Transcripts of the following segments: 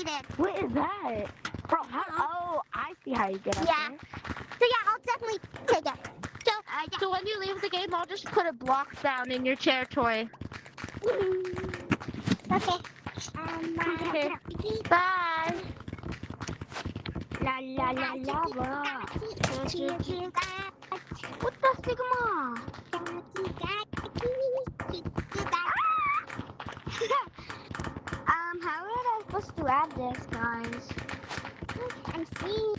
did. What is that? Bro, how? Oh, I see how you get up Yeah. there. So yeah, I'll definitely take it. So when you leave the game, I'll just put a block down in your territory. Okay. Okay. Bye. La la la la la. What the Sigma? How are I supposed to add this, guys? I'm seeing.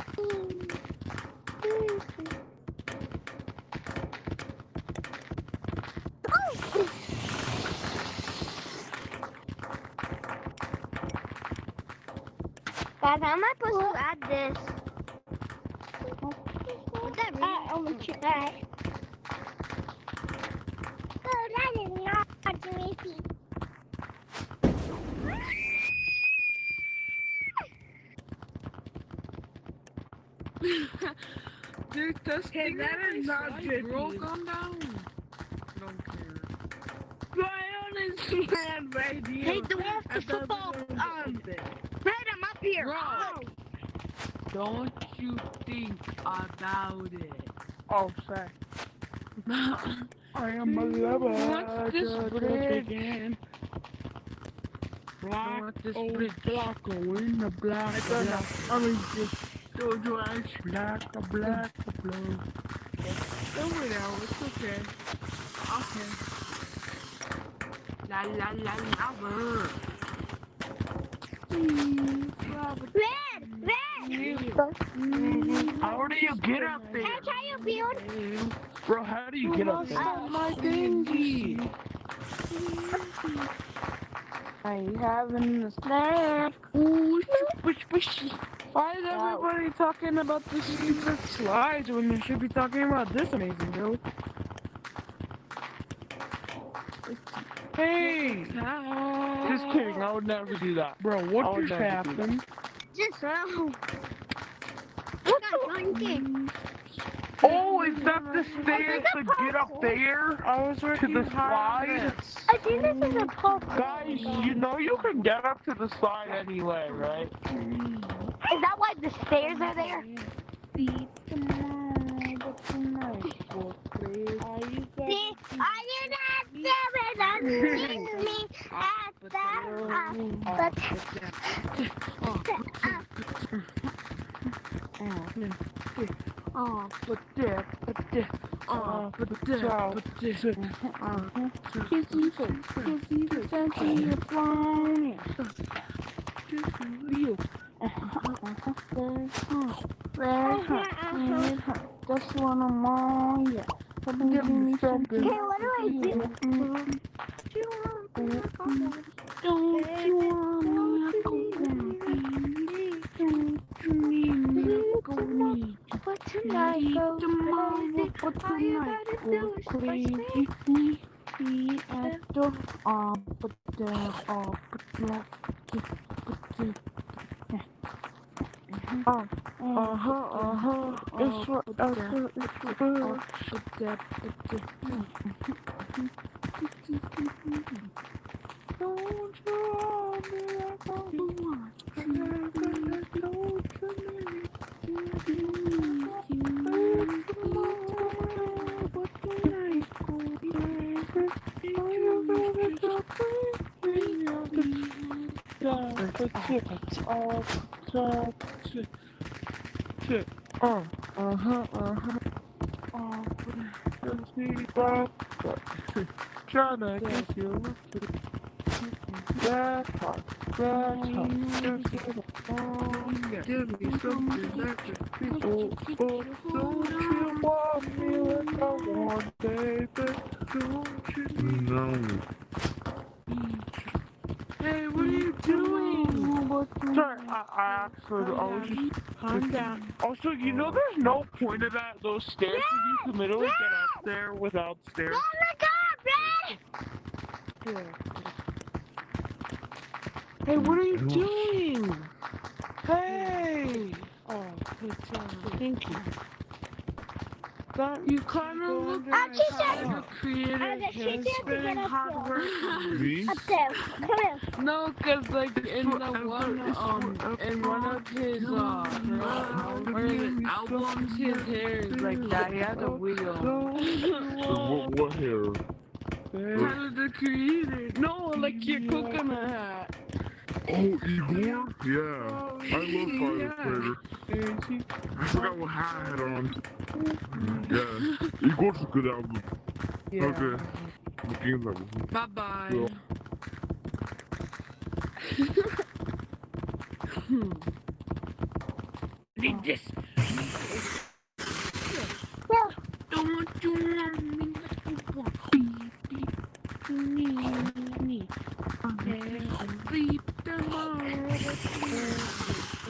Guys, how am I supposed to add this? Is that really? I'm gonna try. Oh, that is not easy. Dude, that is not good. Bro, calm down. Don't care. I understand, baby. Hey, do we have to football? Fred, I'm up here. Bro, Oh. don't you think about it. Oh, sorry. I am a lover. What's this bridge? Block, this bridge. Block, in the block, block. I mean, just so dry, black, a black, a blue. Don't worry now, it's okay. Okay. La la la lover. Red! How do you get up there? Can I try your build? Bro, how do you get up there? My thingy. I having a snack. Ooh, swishy. Why is everybody talking about this stupid slides when you should be talking about this amazing build? Hey! Just kidding, I would never do that. Bro, what just happened? Just so. What the? Oh, is that the stairs to get up there? I was To the slide? I think this is a pop. Guys, you know you can get up to the slide anyway, right? Is that why the stairs are there? Are you not staring at me at Just one more, yeah. Give me something. Okay, what do I do? Don't you want me? But tonight goes crazy. All you gotta do is crazy. Be at the but the It's what Don't you want me like I want you? Don't Tryna get you that hot, give me something that can be don't you want me like I want, baby? Don't you need No. Hey, what are you doing? Sorry, I was just... Calm down. Also, you know there's no point of those stairs if you can literally get up there without stairs. Oh my god, Red! Hey, what are you doing? Hey! Oh, good job. Thank you. You kind of look I'll like teach Tyler, you. the creator, I'll just teach you to spending get up hard there. work on Me? this. Up there. Come here. No, cause like It's in the forever, one it's in one forever. of his You have to one of give his me albums, something his hair is like that. He has a wig on. What hair? Tyler the creator. No, like your coconut hat. Oh, Igor? Yeah. I love Tyler Yeah. Creator. I forgot what hat I had on. Yeah. Igor's a good album. Okay. Looking at that one. Bye bye. Yeah. Need this. Yeah. Don't you want me? Sleep tomorrow.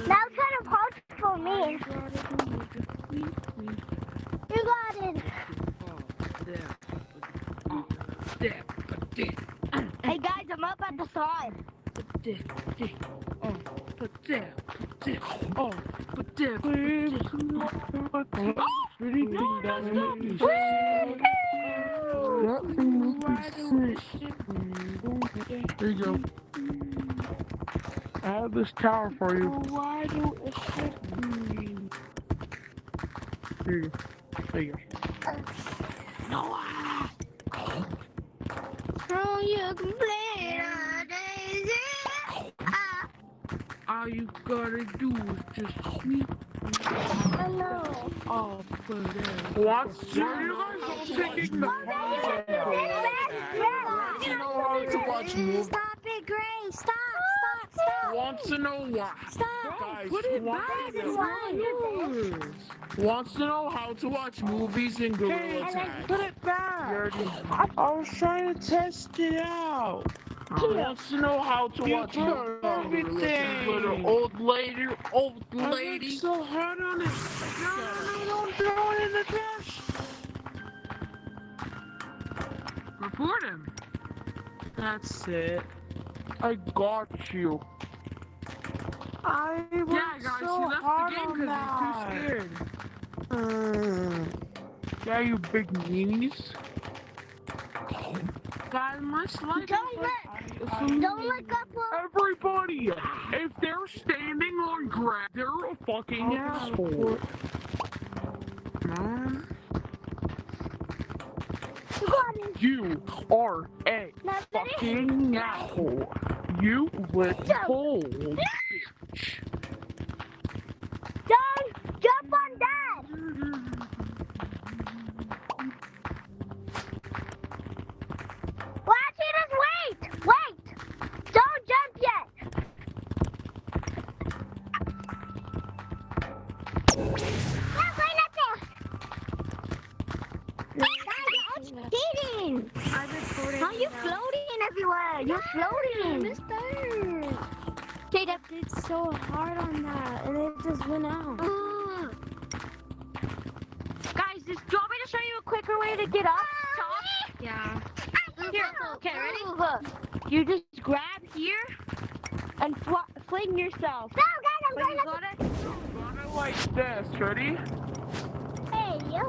Now try to pause for me. You got it. Hey guys, I'm up at the side. There you go. I have this tower for you. Why do it ship me? Here you go. There you go. Noah! Oh, you can play the daisy. All you gotta do is just sneak I know. off of there. What? So you guys all taking the Want to know how to watch movies? Stop it, Gray. Stop. Wants to know why? Stop. Guys, Put it wants back. to It's know- Wants to know how to watch movies in Gorilla And then Tag. put it back. I was trying to test it out. Wants to know how to watch movies in Gorilla Tag. Little old lady. So hard on it. No, don't throw it in the trash. Report him. That's it. I got you. Yeah, guys, he left the game because he's too scared. Yeah, you big meanies. Guys, my slide. Don't look up. Everybody, if they're standing on grass, they're a fucking asshole. Mom, You got it. you are a Now, ready? fucking asshole. You little bitch. Don't jump on Dad. Well, actually, just wait. Don't jump yet. No, play nothing. Dad, you're cheating. How are you floating everywhere? You're floating. Jada, It's so hard on that, and it just went out. Guys, do you want me to show you a quicker way to get up top? Yeah. Here, okay, ready? Look, you just grab here and fling yourself. No, guys, But you got it? Got it like this. Ready? Hey, yo.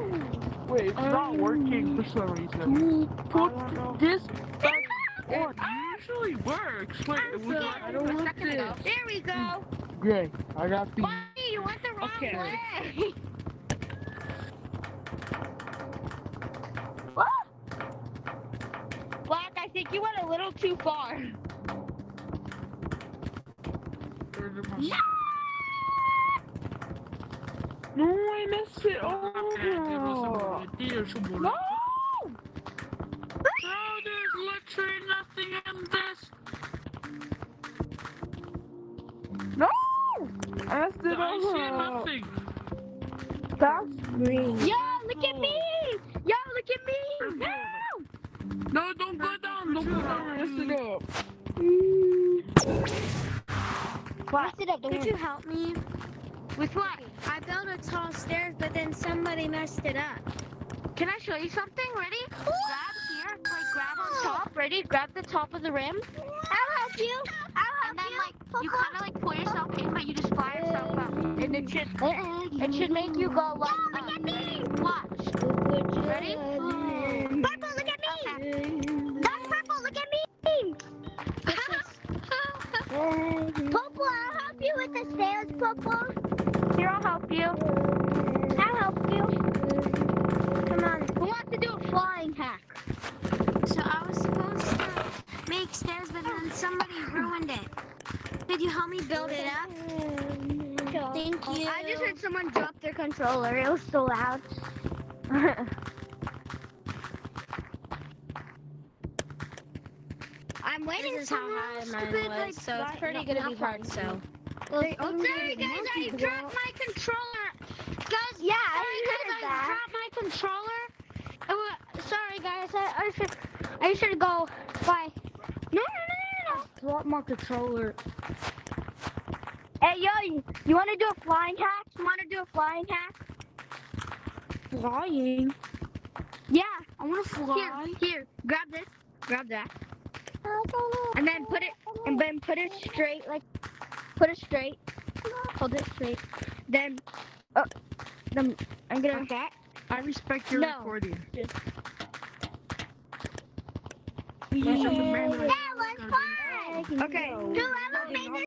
Wait, it's not working for some reason. Put this back on. It usually works. Wait, it was I don't want this. There we go. Great, I got the. Buddy, you went the wrong Okay. way. What? Black, I think you went a little too far. No, I missed it. Oh, no. No! No, there's literally nothing in this. No! I missed it. I see nothing. That's green. Yo, look at me. Yo, look at me. No. No, don't go down. Don't go down. Mess it up. Blast it up. Could you help me? With what? I built a tall stairs, but then somebody messed it up. Can I show you something? Ready? Grab here. Like, grab on top. Ready? Grab the top of the rim. I'll help you. And then, like, you kind of, like, pull yourself in, but you just fly yourself up. And it should make you go like, watch. Ready? Purple, look at me! That's purple, look at me! Popo, I'll help you with the stairs, Popo. Here, I'll help you. I'll help you. Come on. Who wants to do a flying hack? So I was supposed to make stairs, but then somebody ruined it. Could you help me build it up? Thank you. I just heard someone drop their controller. It was so loud. I'm waiting This is for how high mine was, so it's pretty gonna be hard. So. Sorry guys, I dropped my controller. Guys, Yeah, sorry I guys, heard I that. dropped my controller. Sorry guys, I should go. Bye. No. Drop my controller. Hey yo, you want to do a flying hack? You want to do a flying hack? Flying? Yeah. I wanna fly. Here, grab this, grab that, and then put it straight, put it straight. Hold it straight. Then I'm gonna. Okay. I respect your No. recording. Just- There's something random. That was fun! Okay. Whoever made this